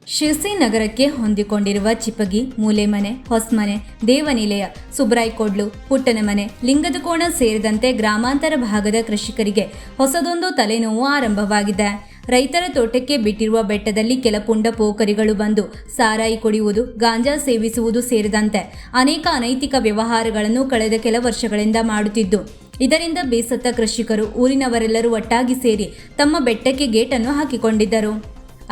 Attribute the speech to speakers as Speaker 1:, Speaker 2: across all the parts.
Speaker 1: ಶಿರ್ಸಿ ನಗರಕ್ಕೆ ಹೊಂದಿಕೊಂಡಿರುವ ಚಿಪಗಿ, ಮೂಲೆಮನೆ, ಹೊಸ್ಮನೆ, ದೇವನಿಲಯ, ಸುಬ್ರಾಯ್ಕೊಡ್ಲು, ಪುಟ್ಟನಮನೆ, ಲಿಂಗದಕೋಣ ಸೇರಿದಂತೆ ಗ್ರಾಮಾಂತರ ಭಾಗದ ಕೃಷಿಕರಿಗೆ ಹೊಸದೊಂದು ತಲೆನೋವು ಆರಂಭವಾಗಿದೆ. ರೈತರ ತೋಟಕ್ಕೆ ಬಿಟ್ಟಿರುವ ಬೆಟ್ಟದಲ್ಲಿ ಕೆಲ ಪುಂಡ ಪೋಖರಿಗಳು ಬಂದು ಸಾರಾಯಿ ಕುಡಿಯುವುದು, ಗಾಂಜಾ ಸೇವಿಸುವುದು ಸೇರಿದಂತೆ ಅನೇಕ ಅನೈತಿಕ ವ್ಯವಹಾರಗಳನ್ನು ಕಳೆದ ಕೆಲ ವರ್ಷಗಳಿಂದ ಮಾಡುತ್ತಿದ್ದು, ಇದರಿಂದ ಬೇಸತ್ತ ಕೃಷಿಕರು ಊರಿನವರೆಲ್ಲರೂ ಒಟ್ಟಾಗಿ ಸೇರಿ ತಮ್ಮ ಬೆಟ್ಟಕ್ಕೆ ಗೇಟನ್ನು ಹಾಕಿಕೊಂಡಿದ್ದರು.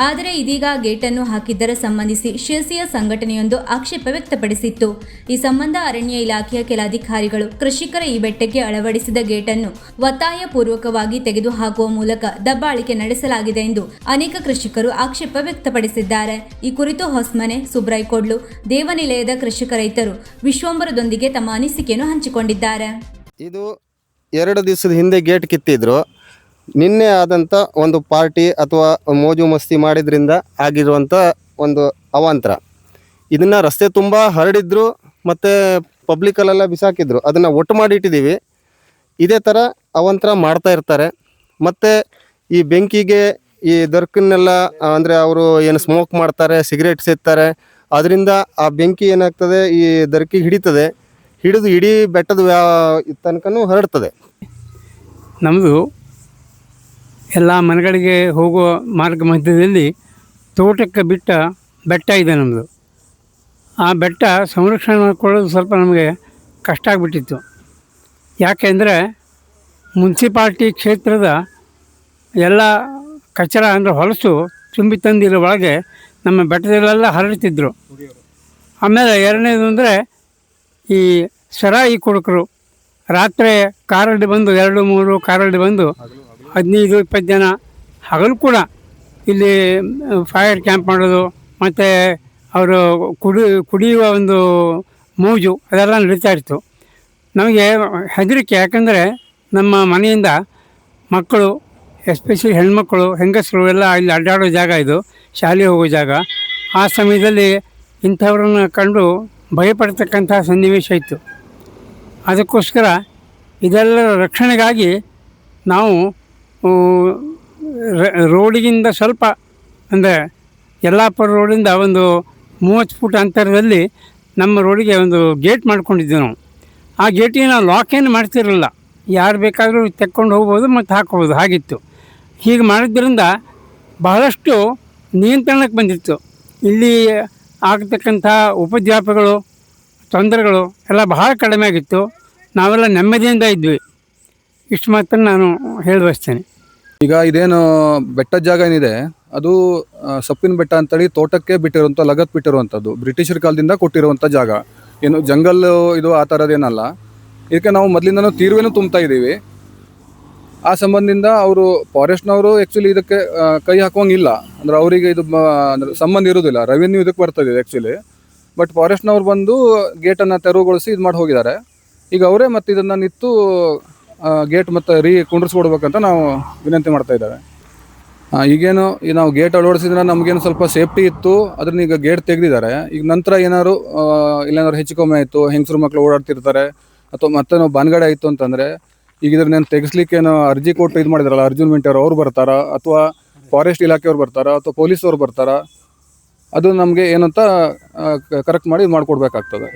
Speaker 1: ಆದರೆ ಇದೀಗ ಗೇಟನ್ನು ಹಾಕಿದ್ದರ ಸಂಬಂಧಿಸಿ ಶಿರ್ಸಿಯ ಸಂಘಟನೆಯೊಂದು ಆಕ್ಷೇಪ ವ್ಯಕ್ತಪಡಿಸಿತ್ತು. ಈ ಸಂಬಂಧ ಅರಣ್ಯ ಇಲಾಖೆಯ ಕೆಲ ಅಧಿಕಾರಿಗಳು ಕೃಷಿಕರ ಈ ಬೆಟ್ಟಕ್ಕೆ ಅಳವಡಿಸಿದ ಗೇಟನ್ನು ಒತ್ತಾಯಪೂರ್ವಕವಾಗಿ ತೆಗೆದುಹಾಕುವ ಮೂಲಕ ದಬ್ಬಾಳಿಕೆ ನಡೆಸಲಾಗಿದೆ ಎಂದು ಅನೇಕ ಕೃಷಿಕರು ಆಕ್ಷೇಪ ವ್ಯಕ್ತಪಡಿಸಿದ್ದಾರೆ. ಈ ಕುರಿತು ಹೊಸ್ಮನೆ, ಸುಬ್ರಾಯ್ಕೊಡ್ಲು, ದೇವನಿಲಯದ ಕೃಷಿಕ ರೈತರು ವಿಶ್ವಂಬರದೊಂದಿಗೆ ತಮ್ಮ ಅನಿಸಿಕೆಯನ್ನು ಹಂಚಿಕೊಂಡಿದ್ದಾರೆ.
Speaker 2: ಇದು 2 ದಿವಸದ ಹಿಂದೆ ಗೇಟ್ ಕಿತ್ತಿದ್ರು. ನಿನ್ನೆ ಆದಂಥ ಒಂದು ಪಾರ್ಟಿ ಅಥವಾ ಮೋಜು ಮಸ್ತಿ ಮಾಡಿದ್ರಿಂದ ಆಗಿರುವಂಥ ಒಂದು ಅವಾಂತರ. ಇದನ್ನು ರಸ್ತೆ ತುಂಬ ಹರಡಿದ್ರು ಮತ್ತು ಪಬ್ಲಿಕಲ್ಲೆಲ್ಲ ಬಿಸಾಕಿದ್ರು. ಅದನ್ನು ಒಟ್ಟು ಮಾಡಿಟ್ಟಿದ್ದೀವಿ. ಇದೇ ಥರ ಅವಾಂತರ ಮಾಡ್ತಾ ಇರ್ತಾರೆ. ಮತ್ತು ಈ ಬೆಂಕಿಗೆ ಈ ದರ್ಕನ್ನೆಲ್ಲ ಅಂದರೆ ಅವರು ಏನು ಸ್ಮೋಕ್ ಮಾಡ್ತಾರೆ, ಸಿಗರೇಟ್ ಸೇರ್ತಾರೆ. ಅದರಿಂದ ಆ ಬೆಂಕಿ ಏನಾಗ್ತದೆ, ಈ ದರ್ಕಿಗೆ ಹಿಡಿತದೆ. ಹಿಡಿದು ಇಡೀ ಬೆಟ್ಟದ ತನಕನೂ ಹರಡ್ತದೆ.
Speaker 3: ನಮ್ಮದು ಎಲ್ಲ ಮನೆಗಳಿಗೆ ಹೋಗುವ ಮಾರ್ಗ ಮಧ್ಯದಲ್ಲಿ ತೋಟಕ್ಕೆ ಬಿಟ್ಟ ಬೆಟ್ಟ ಇದೆ ನಮ್ಮದು. ಆ ಬೆಟ್ಟ ಸಂರಕ್ಷಣೆ ಮಾಡಿಕೊಳ್ಳೋದು ಸ್ವಲ್ಪ ನಮಗೆ ಕಷ್ಟ ಆಗಿಬಿಟ್ಟಿತ್ತು. ಯಾಕೆಂದರೆ ಮುನ್ಸಿಪಾಲ್ಟಿ ಕ್ಷೇತ್ರದ ಎಲ್ಲ ಕಚರ ಅಂದರೆ ಹೊಲಸು ತುಂಬಿ ತಂದಿರೋ ಒಳಗೆ ನಮ್ಮ ಬೆಟ್ಟದಲ್ಲೆಲ್ಲ ಹರಡ್ತಿದ್ರು. ಆಮೇಲೆ ಎರಡನೇದು ಅಂದರೆ ಈ ಸರಾಯಿ ಕುಡುಕರು ರಾತ್ರಿ ಕಾರಲ್ಲಿ ಬಂದು 2-3 ಕಾರಲ್ಲಿ ಬಂದು 15-20 ಜನ ಹಗಲು ಕೂಡ ಇಲ್ಲಿ ಫೈರ್ ಕ್ಯಾಂಪ್ ಮಾಡೋದು ಮತ್ತು ಅವರು ಕುಡಿಯುವ ಒಂದು ಮೋಜು ಅದೆಲ್ಲ ನಡೀತಾ ಇತ್ತು. ನಮಗೆ ಹೆದರಿಕೆ. ಯಾಕಂದರೆ ನಮ್ಮ ಮನೆಯಿಂದ ಮಕ್ಕಳು, ಎಸ್ಪೆಷಲಿ ಹೆಣ್ಮಕ್ಕಳು, ಹೆಂಗಸರು ಎಲ್ಲ ಇಲ್ಲಿ ಅಡ್ಡಾಡೋ ಜಾಗ ಇದು, ಶಾಲೆ ಹೋಗೋ ಜಾಗ. ಆ ಸಮಯದಲ್ಲಿ ಇಂಥವ್ರನ್ನ ಕಂಡು ಭಯಪಡ್ತಕ್ಕಂಥ ಸನ್ನಿವೇಶ ಇತ್ತು. ಅದಕ್ಕೋಸ್ಕರ ಇದೆಲ್ಲರ ರಕ್ಷಣೆಗಾಗಿ ನಾವು ರೋಡಿಗಿಂದ ಸ್ವಲ್ಪ ಅಂದರೆ ಯಲ್ಲಾಪುರ ರೋಡಿಂದ ಒಂದು 30 ಫುಟ್ ಅಂತರದಲ್ಲಿ ನಮ್ಮ ರೋಡಿಗೆ ಒಂದು ಗೇಟ್ ಮಾಡ್ಕೊಂಡಿದ್ದೀವಿ ನಾವು. ಆ ಗೇಟಿಗೆ ನಾವು ಲಾಕ್ ಏನು ಮಾಡ್ತಿರಲಿಲ್ಲ. ಯಾರು ಬೇಕಾದರೂ ತೆಕ್ಕೊಂಡು ಹೋಗ್ಬೋದು ಮತ್ತು ಹಾಕ್ಬೋದು, ಹಾಗಿತ್ತು. ಹೀಗೆ ಮಾಡಿದ್ದರಿಂದ ಬಹಳಷ್ಟು ನಿಯಂತ್ರಣಕ್ಕೆ ಬಂದಿತ್ತು. ಇಲ್ಲಿ ಆಗ್ತಕ್ಕಂಥ ಉಪದ್ವ್ಯಾಪಗಳು, ತೊಂದರೆಗಳು ಎಲ್ಲ ಬಹಳ ಕಡಿಮೆ ಆಗಿತ್ತು. ನಾವೆಲ್ಲ ನೆಮ್ಮದಿಯಿಂದ ಇದ್ವಿ. ಇಷ್ಟು ಮಾತ್ರ ನಾನು ಹೇಳಬಯಸ್ತೇನೆ.
Speaker 4: ಈಗ ಇದೇನು ಬೆಟ್ಟದ ಜಾಗ ಏನಿದೆ ಅದು ಸೊಪ್ಪಿನ ಬೆಟ್ಟ ಅಂತೇಳಿ ತೋಟಕ್ಕೆ ಬಿಟ್ಟಿರುವಂಥ, ಲಗತ್ ಬಿಟ್ಟಿರುವಂಥದ್ದು. ಬ್ರಿಟಿಷರ ಕಾಲದಿಂದ ಕೊಟ್ಟಿರುವಂಥ ಜಾಗ. ಏನು ಜಂಗಲ್ ಇದು ಆ ಥರದ್ದೇನಲ್ಲ. ಇದಕ್ಕೆ ನಾವು ಮೊದಲಿಂದನೂ ತೀರ್ವೇನೂ ತುಂಬ್ತಾ ಇದ್ದೀವಿ. ಆ ಸಂಬಂಧದಿಂದ ಅವರು ಫಾರೆಸ್ಟ್ನವರು ಆ್ಯಕ್ಚುಲಿ ಇದಕ್ಕೆ ಕೈ ಹಾಕೋಂಗಿಲ್ಲ. ಅಂದರೆ ಅವರಿಗೆ ಇದು ಸಂಬಂಧ ಇರೋದಿಲ್ಲ. ರೆವಿನ್ಯೂ ಇದಕ್ಕೆ ಬರ್ತದೆ ಆ್ಯಕ್ಚುಲಿ. ಬಟ್ ಫಾರೆಸ್ಟ್ನವ್ರು ಬಂದು ಗೇಟನ್ನು ತೆರವುಗೊಳಿಸಿ ಇದು ಮಾಡಿ ಹೋಗಿದ್ದಾರೆ. ಈಗ ಅವರೇ ಮತ್ತು ಇದನ್ನು ನಿಂತು ಗೇಟ್ ಮತ್ತು ಕುಂಡ್ರಿಸ್ಕೊಡ್ಬೇಕಂತ ನಾವು ವಿನಂತಿ ಮಾಡ್ತಾ ಇದ್ದೇವೆ. ಈಗೇನು ನಾವು ಗೇಟ್ ಅಳವಡಿಸಿದ್ರೆ ನಮಗೇನು ಸ್ವಲ್ಪ ಸೇಫ್ಟಿ ಇತ್ತು. ಅದನ್ನ ಈಗ ಗೇಟ್ ತೆಗೆದಿದ್ದಾರೆ. ಈಗ ನಂತರ ಏನಾದ್ರು ಇಲ್ಲೇನಾದ್ರು ಹೆಚ್ಚು ಕಮ್ಮಿ ಆಯಿತು, ಹೆಂಗಸರು ಮಕ್ಕಳು ಓಡಾಡ್ತಿರ್ತಾರೆ ಅಥವಾ ಮತ್ತೆ ನಾವು ಬಾನ್ಗಡೆ ಆಯಿತು ಅಂತಂದರೆ ಈಗ ಇದನ್ನ ತೆಗೆಸ್ಲಿಕ್ಕೇನು ಅರ್ಜಿ ಕೊಟ್ಟು ಇದು ಮಾಡಿದಾರಲ್ಲ, ಅರ್ಜುನ್ ಮಿಂಟಿ ಅವ್ರು ಬರ್ತಾರಾ ಅಥವಾ ಫಾರೆಸ್ಟ್ ಇಲಾಖೆಯವ್ರು ಬರ್ತಾರಾ ಅಥವಾ ಪೊಲೀಸವ್ರು ಬರ್ತಾರಾ, ಅದು ನಮಗೆ ಏನಂತ ಕರೆಕ್ಟ್ ಮಾಡಿ ಮಾಡಿಕೊಡ್ಬೇಕಾಗ್ತದೆ,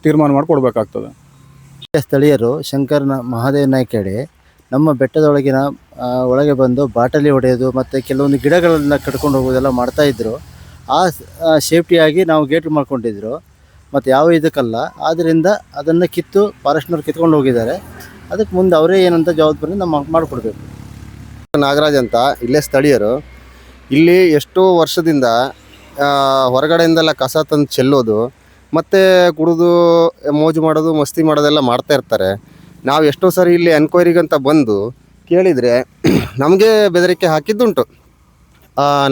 Speaker 4: ತೀರ್ಮಾನ ಮಾಡಿಕೊಡ್ಬೇಕಾಗ್ತದೆ.
Speaker 5: ಸ್ಥಳೀಯರು ಶಂಕರ್ ಮಹಾದೇವ್ ನಾಯ್ಕೇಡಿ ನಮ್ಮ ಬೆಟ್ಟದೊಳಗಿನ ಒಳಗೆ ಬಂದು ಬಾಟಲಿ ಹೊಡೆಯೋದು ಮತ್ತು ಕೆಲವೊಂದು ಗಿಡಗಳನ್ನ ಕಟ್ಕೊಂಡು ಹೋಗೋದೆಲ್ಲ ಮಾಡ್ತಾಯಿದ್ರು. ಆ ಸೇಫ್ಟಿಯಾಗಿ ನಾವು ಗೇಟ್ ಮಾಡ್ಕೊಂಡಿದ್ರು ಮತ್ತು ಯಾವ ಇದಕ್ಕಲ್ಲ. ಆದ್ದರಿಂದ ಅದನ್ನು ಕಿತ್ತು ಫಾರೆಸ್ಟ್ನವ್ರು ಕಿತ್ಕೊಂಡು ಹೋಗಿದ್ದಾರೆ. ಅದಕ್ಕೆ ಮುಂದೆ ಅವರೇ ಏನಂತ ಜವಾಬ್ದಾರಿ ನಮ್ಮ ಮಾಡಿಕೊಡ್ಬೇಕು.
Speaker 2: ನಾಗರಾಜ್ ಅಂತ ಇಲ್ಲೇ ಸ್ಥಳೀಯರು. ಇಲ್ಲಿ ಎಷ್ಟೋ ವರ್ಷದಿಂದ ಹೊರಗಡೆಯಿಂದೆಲ್ಲ ಕಸ ತಂದು ಚೆಲ್ಲೋದು ಮತ್ತು ಕುಡಿದು ಮೋಜು ಮಾಡೋದು, ಮಸ್ತಿ ಮಾಡೋದೆಲ್ಲ ಮಾಡ್ತಾ ಇರ್ತಾರೆ. ನಾವು ಎಷ್ಟೋ ಸಾರಿ ಇಲ್ಲಿ ಎನ್ಕ್ವೈರಿಗಂತ ಬಂದು ಕೇಳಿದರೆ ನಮಗೆ ಬೆದರಿಕೆ ಹಾಕಿದ್ದುಂಟು.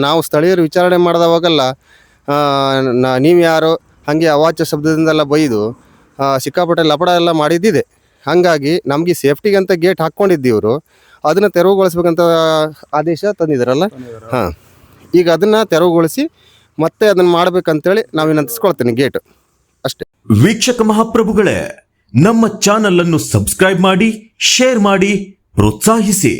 Speaker 2: ನಾವು ಸ್ಥಳೀಯರು ವಿಚಾರಣೆ ಮಾಡಿದವಾಗೆಲ್ಲ ನೀವು ಯಾರು ಹಾಗೆ ಅವಾಚ್ಯ ಶಬ್ದದಿಂದೆಲ್ಲ ಬೈದು ಸಿಕ್ಕಾಪಟ್ಟೆ ಲಪಡ ಎಲ್ಲ ಮಾಡಿದ್ದಿದೆ. ಹಾಗಾಗಿ ನಮಗೆ ಸೇಫ್ಟಿಗಂತ ಗೇಟ್ ಹಾಕ್ಕೊಂಡಿದ್ದೀವರು, ಅದನ್ನು ತೆರವುಗೊಳಿಸ್ಬೇಕಂತ ಆದೇಶ ತಂದಿದ್ದಾರಲ್ಲ. ಹಾಂ, ಈಗ ಅದನ್ನು ತೆರವುಗೊಳಿಸಿ ಮತ್ತೆ ಅದನ್ನು ಮಾಡಬೇಕಂತೇಳಿ ನಾವು ವಿನಂತಿಸ್ಕೊಳ್ತೀನಿ. ಗೇಟ್ ಅಷ್ಟೇ.
Speaker 6: ವೀಕ್ಷಕ ಮಹಾಪ್ರಭುಗಳೇ, ನಮ್ಮ ಚಾನಲ್ ಅನ್ನು ಸಬ್ಸ್ಕ್ರೈಬ್ ಮಾಡಿ, ಶೇರ್ ಮಾಡಿ, ಪ್ರೋತ್ಸಾಹಿಸಿ.